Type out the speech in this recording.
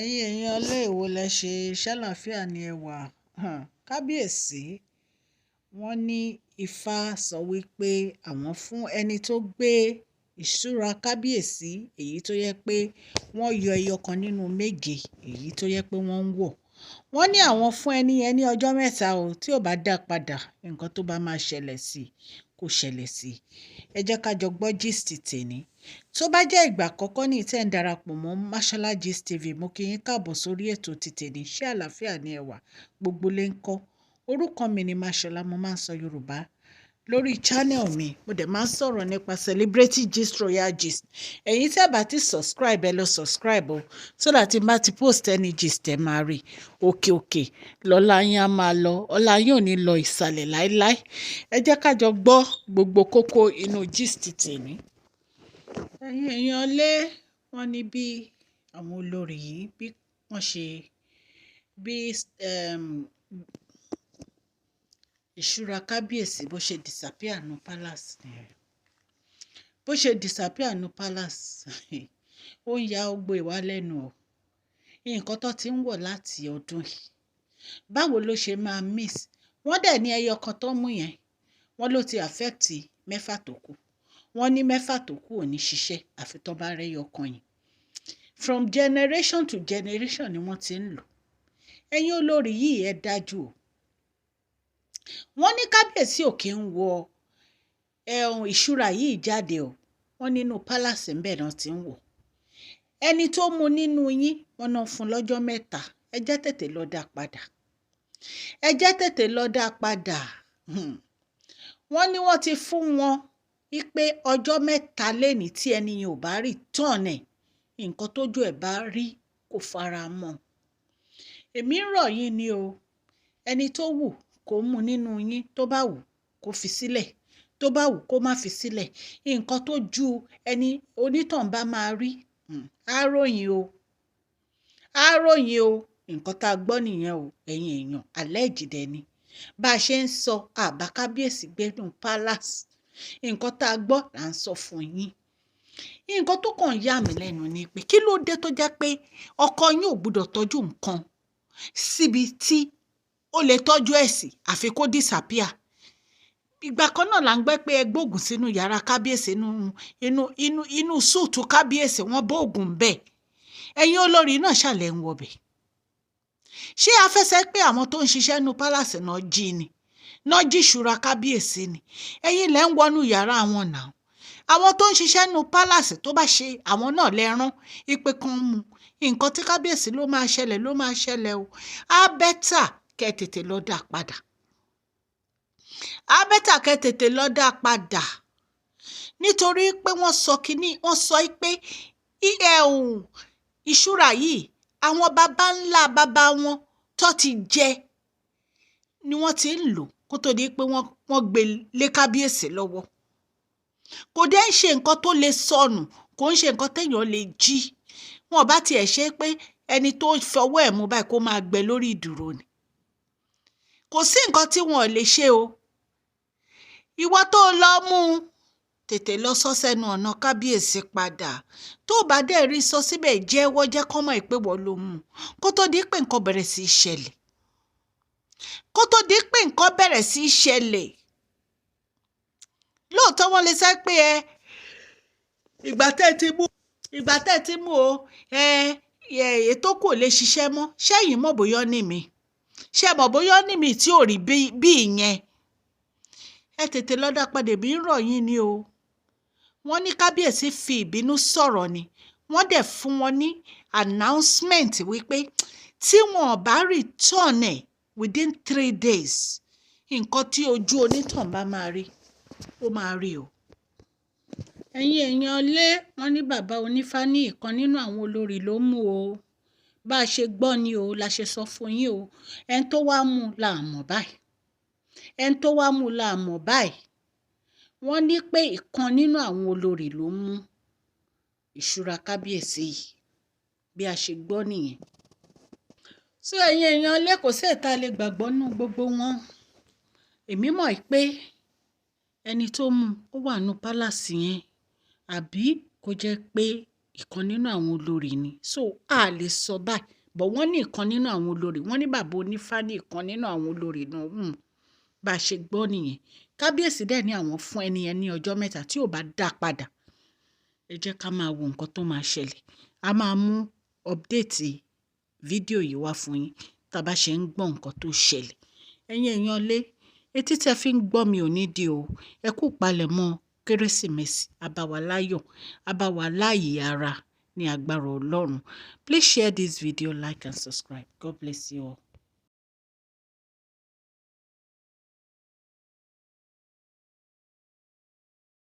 ẹ̀yin èèyàn ilé èwo lẹ ṣe ṣàlàáfíà ní ẹwà kábíyèsí. Wọ́n ní ifá sọ wípé àwọn fún ẹni tó gbé ìṣúra kábíyèsí, èyí tó yẹ pé wọ́n yọ ẹyọ kan nínú méje èyí tó yẹ pé wọ́n ń wọ̀. Wọ́n ní àwọn fún ẹni yẹn ní ọjọ́ mẹ́ta o, tí ò bá dá padà nǹkan tó bá máa ṣẹlẹ̀ sí kò ṣẹlẹ̀ sí. Ẹ jẹ́ ká jọ gbọ́ gist tèní. Tó bá jẹ́ ìgbà àkọ́kọ́ ní tẹ́ ń darapọ̀ mọ́ Mashola Gist TV, mo kí yín káàbọ̀ sórí ètò ti tèní. Ṣé àlàáfíà ni ẹ wà? Gbogbo lé ń kọ́. Orúkọ mi ni Mashola, mo máa ń sọ Yorùbá lórí channel mi. Mo dẹ̀ máa ń sọ̀rọ̀ nípa celebrity gist, royal gist. Ẹ̀yin tí ẹ bá ti subscribe, ẹ lọ subscribe o, so that tí n bá ti post any gist ẹ máa rí. Òkè òkè lọ́lá yín á máa lọ, ọlá yín ò ní lọ ìsàlẹ̀ láéláé. Ẹ jẹ́ ká jọ gbọ́ gbogbo kókó inú gist tèní. Ẹ̀yin èèyàn lé, wọ́n ní bí àwọn olórí yìí bí wọ́n ṣe bí ìṣúra kábíyèsí bó ṣe disappear nu palace nìyẹn. Bó ṣe disappear nu palace ó ń ya ọgbọ ìwà lẹ́nu o. Nǹkan tó ti ń wọ̀ láti ọdún yìí, báwo ló ṣe máa miss? Wọ́n dẹ̀ ní ẹyọ kan tó mú yẹn, wọ́n ló ti affect mẹ́fà tó kù. Wọ́n ní mẹ́fà tó kù ò ní ṣiṣẹ́ àfi tó bá rẹ́yọ kan yìí. From generation to generation ni wọ́n ti ń lò. Ẹ̀yin olórí yìí ẹ dájú o. Wọ́n ní kábíyèsí ò kí ń wọ ìṣúra yìí jáde o. Wọ́n nínú palace ńbẹ̀ náà ti ń wọ̀. Ẹni tó mú nínú yín wọ́n náà fún lọ́jọ́ mẹ́ta. Ẹ jẹ́ tètè lọ dá padà. Ẹ jẹ́ tètè lọ dá padà. Wọ́n ní wọ́n ti fún wọn wípé ọjọ́ mẹ́ta lẹ́ni tí ẹni yẹn ò bá rí tán ẹ̀, nǹkan tójú ẹ̀ bá rí kò fara mọ́. Èmi ń rọ̀ yín ni o. Ẹni tó wù kó mú nínú yín, tó bá wù kó fi sílẹ̀, tó bá wù kó má fi sílẹ̀. Nǹkan tó ju ẹni onítàn bá máa rí á ròyìn o. Á ròyìn o. Nǹkan tá a gbọ́ nìyẹn o. Ẹ̀yin èèyàn alleged ni. Bá a ṣe ń sọ àbá kábíyèsí gbénú palace, nǹkan tá a gbọ́ là ń sọ fún yín. Nǹkan tó kàn yà mí lẹ́nu ni pé kí ló dé tó jẹ́ pé ọkọ yín ò gbúdọ̀ tọ́jú nǹkan síbi tí ó lè tọ́jú ẹ̀ sí àfi kó disappear. Ìgbà kan náà là ń gbẹ́ pé ẹ gbóògùn sínú yàrá kábíyèsí, inú súùtù kábíyèsí wọ́n bóògùn bẹ́ẹ̀. Ẹ̀yin olórí náà ṣàlẹ̀ ń wọbẹ̀. Ṣé a fẹ́ sẹ́ pé àwọn tó ń ṣiṣẹ́ nínú palace náà jí ni? Náà jí ìṣúra kábíyèsí ni? Ẹ̀yin lẹ́ ń wọnú yàrá wọn náà. Àwọn tó ń ṣiṣẹ́ nínú palace tó bá ṣe àwọn náà lẹ́rán ìpè kan mú. Nǹkan tí kábíyèsí ló máa ṣẹlẹ̀ o. Á bẹ́tà kẹ́ tètè lọ dá padà. Á bẹ́tà kẹ́ tètè lọ dá padà. Nítorí pé wọ́n sọ pé ìṣúra yìí àwọn baba ńlá baba wọn tó ti jẹ ni wọ́n ti ń lò kó tó di pé wọ́n gbé lé kábíyèsí lọ́wọ́. Kò dẹ́ ń ṣe nǹkan tó lè sọnù, kò ń ṣe nǹkan téèyàn lè jí. Wọn bá tiẹ̀ ṣe pé ẹni tó fọwọ́ ẹ̀ mú báyìí kó máa gbẹ lórí ìdúró ni. Kò sí nǹkan tí wọn ò lè ṣe o. Ìwọ tó lọ mú tètè lọ sọ sẹ́nu ọ̀nà kábíyèsí padà. Tó bá dẹ̀ rí sọ síbẹ̀ jẹ́wọ́, jẹ́ kó mọ̀ pé wọ́n ló mú kó tó di pé nǹkan bẹ̀rẹ̀ sí í ṣẹlẹ̀. Kó tó di pé nǹkan bẹ̀rẹ̀ sí í ṣẹlẹ̀. Lóòótọ́ wọ́n lè sọ pé ìgbà tẹ́ ti mú o ètò kò lè ṣiṣẹ́ mọ́. Ṣẹ́yìn mọ̀ bóyá ní mi? Ṣé mọ̀ bóyá ní mi tí ò rí bí ìyẹn? Ẹ tètè lọ dá padà, bí ń rọ̀ yín ni o. Wọ́n ní kábíyèsí fi ìbínú sọ̀rọ̀ ni. Wọ́n dẹ̀ fún wọn ní announcement wípé tí wọn ò bá return ẹ̀ within 3 days, nǹkan tí ojú onítàn bá máa rí ó máa rí o. Ẹ̀yin èèyàn lé, wọ́n ní bàbá onífá ní ìkan nínú àwọn olórí ló mú o. Bá a ṣe gbọ́ ni o, la ṣe sọ fún yín o. Ẹni tó wá mú la mọ̀ báyìí. Ẹni tó wá mú la mọ̀ báyìí. Wọ́n ní pé ìkan nínú àwọn olórí ló mú ìṣúra kábíyèsí yìí. Bí a ṣe gbọ́ nìyẹn. So ẹ̀yin èèyàn lé, kò sí ẹ̀ta lè gbàgbọ́ nínú gbogbo wọn. Èmi mọ̀ pé ẹni tó mú ó wà nínú palace yẹn, àbí kó jẹ́ pé ìkan nínú àwọn olórí ni so a lè sọ báyìí bọ̀ wọ́n ní ìkan nínú àwọn olórí wọ́n ní bàbá onífá ní ìkan nínú àwọn olórí náà bá a ṣe gbọ́ nìyẹn kábíyèsí dẹ̀ ní àwọn fún ẹni yẹn ní ọjọ́ mẹ́ta tí ò bá dá padà ẹ jẹ́ ká máa wo nǹkan tó máa ṣẹlẹ̀ a máa mú ọ́pdéètì fídíò yìí wá fún yín tá a bá ṣe ń gbọ́ nǹkan tó ṣẹlẹ̀ ẹ̀yin èèyàn lé etí tẹ́ fi ń gbọ́ mi ò ní di o ẹ kú palẹ̀mọ́ kérésìmesì abáwa láyọ̀ abáwa láàyè ara ní agbára ọlọ́run. Please share this video, like and subscribe. God bless you all.